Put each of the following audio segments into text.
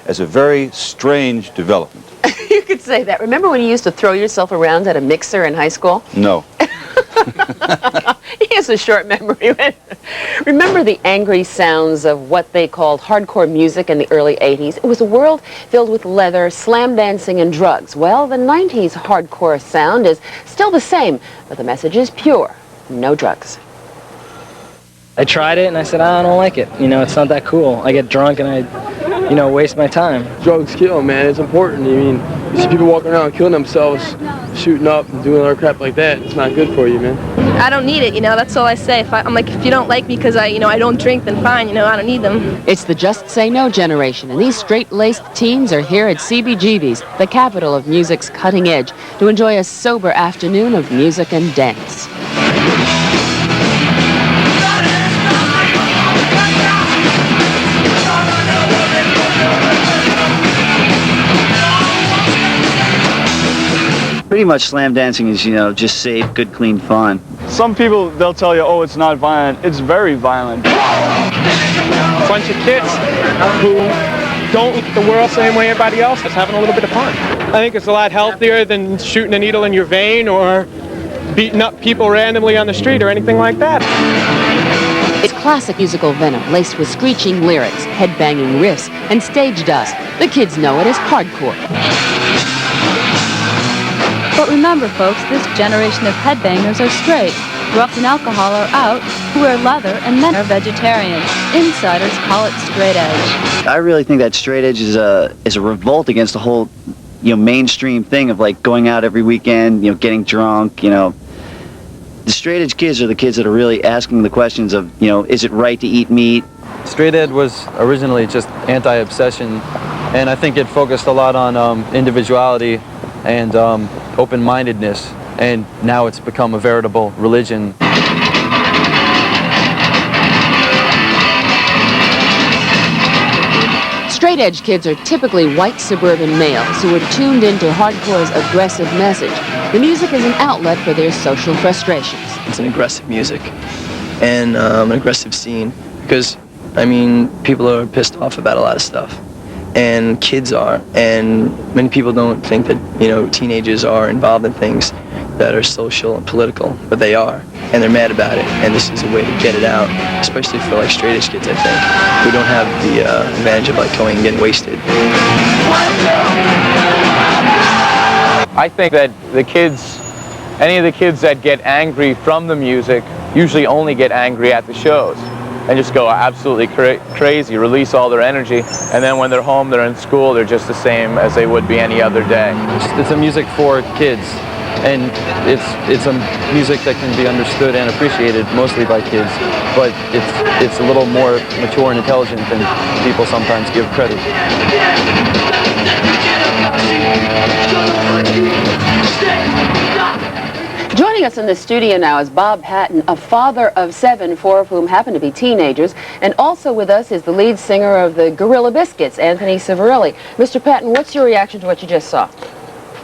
as a very strange development. You could say that. Remember when you used to throw yourself around at a mixer in high school? No. He has a short memory. Remember the angry sounds of what they called hardcore music in the early 80s? It was a world filled with leather, slam dancing, and drugs. Well, the 90s hardcore sound is still the same, but the message is pure. No drugs. I tried it and I said, I don't like it. You know, it's not that cool. I get drunk and I, you know, waste my time. Drugs kill, man. It's important. I mean, you see people walking around killing themselves, shooting up and doing other crap like that. It's not good for you, man. I don't need it, you know, that's all I say. I'm like, if you don't like me because I don't drink, then fine, you know, I don't need them. It's the Just Say No generation, and these straight-laced teens are here at CBGB's, the capital of music's cutting edge, to enjoy a sober afternoon of music and dance. Pretty much slam dancing is, you know, just safe, good, clean fun. Some people, they'll tell you, oh, it's not violent. It's very violent. Bunch of kids who don't look at the world the same way everybody else is, having a little bit of fun. I think it's a lot healthier than shooting a needle in your vein or beating up people randomly on the street or anything like that. It's classic musical venom laced with screeching lyrics, head-banging riffs, and stage dust. The kids know it as hardcore. But remember, folks, this generation of headbangers are straight. Drugs and alcohol are out, who wear leather, and men are vegetarians. Insiders call it straight edge. I really think that straight edge is a revolt against the whole, you know, mainstream thing of like going out every weekend, you know, getting drunk, you know. The straight edge kids are the kids that are really asking the questions of, you know, is it right to eat meat? Straight edge was originally just anti-obsession, and I think it focused a lot on individuality and open-mindedness, and now it's become a veritable religion. Straight edge kids are typically white suburban males who are tuned into hardcore's aggressive message. The music is an outlet for their social frustrations. It's an aggressive music and an aggressive scene because, I mean, people are pissed off about a lot of stuff. And kids are, and many people don't think that, you know, teenagers are involved in things that are social and political, but they are, and they're mad about it, and this is a way to get it out, especially for like straight edge kids, I think, who don't have the advantage of like going and getting wasted. I think that the kids, any of the kids that get angry from the music, usually only get angry at the shows. And just go absolutely crazy, release all their energy, and then when they're home, they're in school, they're just the same as they would be any other day. It's a music for kids, and it's a music that can be understood and appreciated mostly by kids, but it's a little more mature and intelligent than people sometimes give credit. Joining us in the studio now is Bob Patton, a father of 7, 4 of whom happen to be teenagers, and also with us is the lead singer of the Gorilla Biscuits, Anthony Civarelli. Mr. Patton, what's your reaction to what you just saw?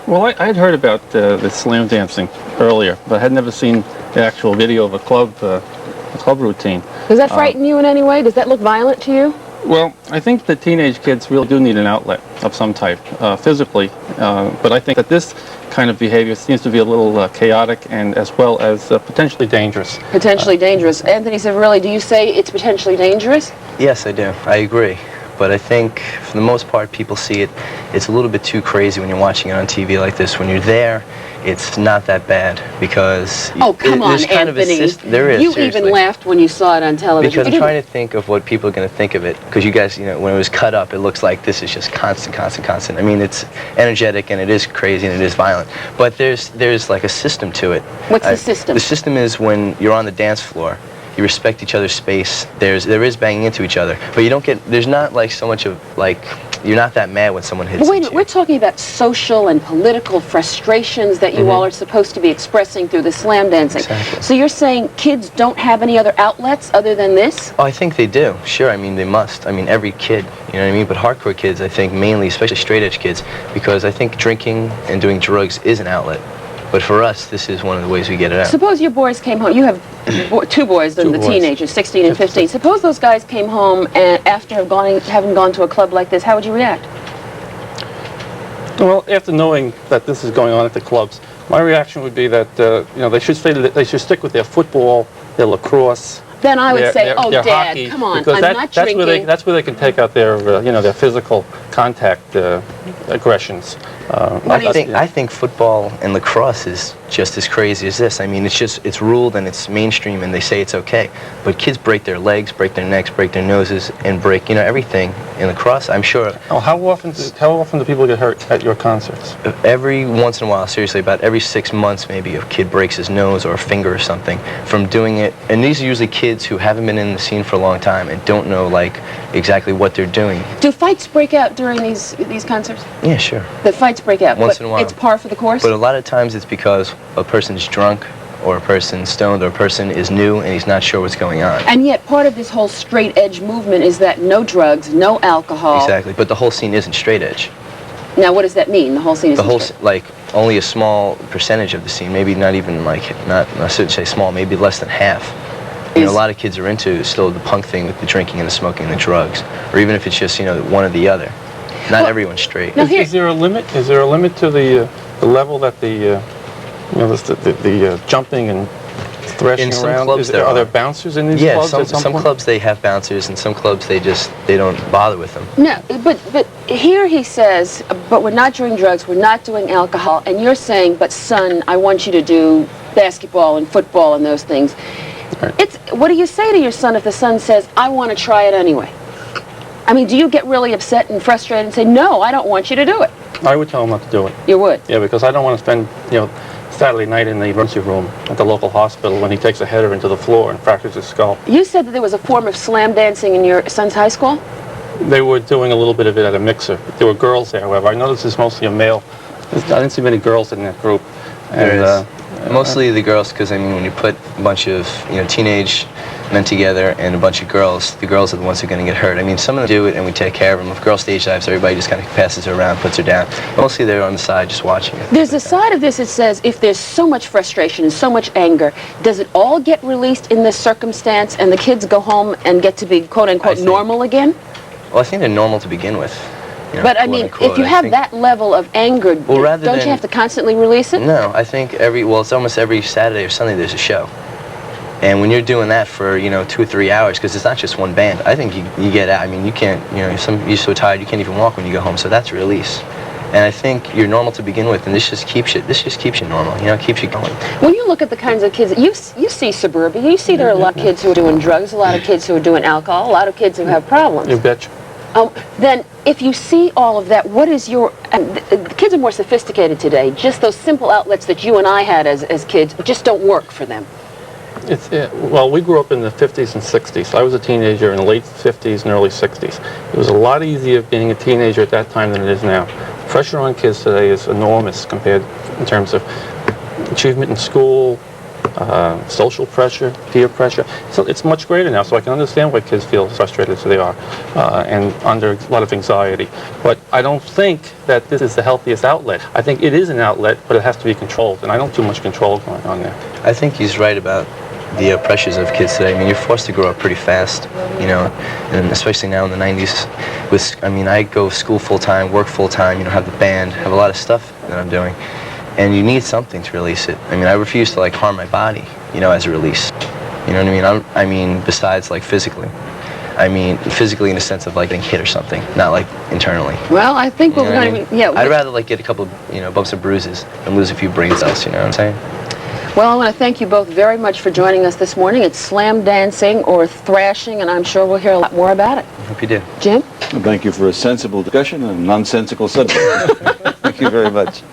Well, I had heard about the slam dancing earlier, but I had never seen the actual video of a club routine. Does that frighten you in any way? Does that look violent to you? Well, I think the teenage kids really do need an outlet of some type, physically, but I think that this kind of behavior seems to be a little chaotic and as well as potentially dangerous. Potentially dangerous. Anthony Civarelli, do you say it's potentially dangerous? Yes, I do. I agree. But I think, for the most part, people see it. It's a little bit too crazy when you're watching it on TV like this. When you're there, it's not that bad because... Oh, come on, Anthony. There is, You seriously. even laughed when you saw it on television. Because I'm trying to think of what people are going to think of it. Because you guys, you know, when it was cut up, it looks like this is just constant. I mean, it's energetic and it is crazy and it is violent. But there's like a system to it. What's the system? The system is when you're on the dance floor, you respect each other's space. There is banging into each other, but you don't get. There's not like so much of like. You're not that mad when someone hits. But wait a minute, we're talking about social and political frustrations that you all are supposed to be expressing through the slam dancing. Exactly. So you're saying kids don't have any other outlets other than this? Oh, I think they do. Sure, I mean they must. I mean every kid, you know what I mean. But hardcore kids, I think mainly, especially straight edge kids, because I think drinking and doing drugs is an outlet. But for us, this is one of the ways we get it out. Suppose your boys came home. You have 2 boys, the teenagers, 16 and 15. Suppose those guys came home and after having gone to a club like this, how would you react? Well, after knowing that this is going on at the clubs, my reaction would be that they should stick with their football, their lacrosse. Then I would say, oh, their Dad, hockey, come on, because I'm not that's drinking. That's where they can take out their their physical contact aggressions. I think football and lacrosse is just as crazy as this. I mean, it's ruled and it's mainstream, and they say it's okay. But kids break their legs, break their necks, break their noses, and break everything in lacrosse. I'm sure. Oh, how often do people get hurt at your concerts? Every once in a while, seriously, about every 6 months, maybe a kid breaks his nose or a finger or something from doing it. And these are usually kids who haven't been in the scene for a long time and don't know exactly what they're doing. Do fights break out during these concerts? Yeah, sure. The fights break out. Once in a while. It's par for the course? But a lot of times it's because a person's drunk or a person's stoned or a person is new and he's not sure what's going on. And yet part of this whole straight edge movement is that no drugs, no alcohol. Exactly, but the whole scene isn't straight edge. Now what does that mean? The whole scene isn't only a small percentage of the scene, maybe not even I shouldn't say small, maybe less than half. A lot of kids are into still the punk thing with the drinking and the smoking and the drugs, or even if it's just one or the other. Not everyone's straight. Is there a limit? Is there a limit to the level that the jumping and thrashing in some around? clubs Are there bouncers in these clubs? Yeah, at some point? clubs they have bouncers, and some clubs they don't bother with them. No, but here he says, but we're not doing drugs, we're not doing alcohol, and you're saying, but son, I want you to do basketball and football and those things. Right. What do you say to your son if the son says, I want to try it anyway? I mean, do you get really upset and frustrated and say, no, I don't want you to do it? I would tell him not to do it. You would? Yeah, because I don't want to spend, Saturday night in the emergency room at the local hospital when he takes a header into the floor and fractures his skull. You said that there was a form of slam dancing in your son's high school? They were doing a little bit of it at a mixer. There were girls there, however. I noticed it's mostly a male. I didn't see many girls in that group. There is. Mostly the girls, because when you put a bunch of teenage men together and a bunch of girls, the girls are the ones who are going to get hurt. I mean, some of them do it and we take care of them. If a girl stage dives, everybody just kind of passes her around, puts her down. Mostly they're on the side just watching it. There's a side of this that says if there's so much frustration and so much anger, does it all get released in this circumstance and the kids go home and get to be quote-unquote normal again? Well, I think they're normal to begin with. But I mean, if you have that level of anger, don't you have to constantly release it? No, I think it's almost every Saturday or Sunday there's a show. And when you're doing that for 2 or 3 hours, because it's not just one band, I think you get out. I mean, you can't, you're so tired you can't even walk when you go home. So that's release. And I think you're normal to begin with, and this just keeps you normal. Keeps you going. When you look at the kinds of kids you see suburbia, you see there are a lot of kids who are doing drugs, a lot of kids who are doing alcohol, a lot of kids who have problems. You betcha. Then if you see all of that, what is your... the kids are more sophisticated today. Just those simple outlets that you and I had as kids just don't work for them. Well, we grew up in the 50s and 60s. I was a teenager in the late 50s and early 60s. It was a lot easier being a teenager at that time than it is now. Pressure on kids today is enormous compared in terms of achievement in school, social pressure, peer pressure. So it's much greater now, so I can understand why kids feel frustrated as they are and under a lot of anxiety. But I don't think that this is the healthiest outlet. I think it is an outlet, but it has to be controlled, and I don't too much control going on there. I think he's right about the pressures of kids today. I mean, you're forced to grow up pretty fast, and especially now in the 90s. I go to school full-time, work full-time, have the band, have a lot of stuff that I'm doing. And you need something to release it. I mean, I refuse to harm my body, as a release. You know what I mean? Besides physically. I mean, physically in the sense of getting hit or something, not internally. Well, I think we're going to... Yeah. I'd rather get a couple, bumps and bruises than lose a few brain cells, you know what I'm saying? Well, I want to thank you both very much for joining us this morning. It's slam dancing or thrashing, and I'm sure we'll hear a lot more about it. I hope you do. Jim? Well, thank you for a sensible discussion and a nonsensical subject. Thank you very much.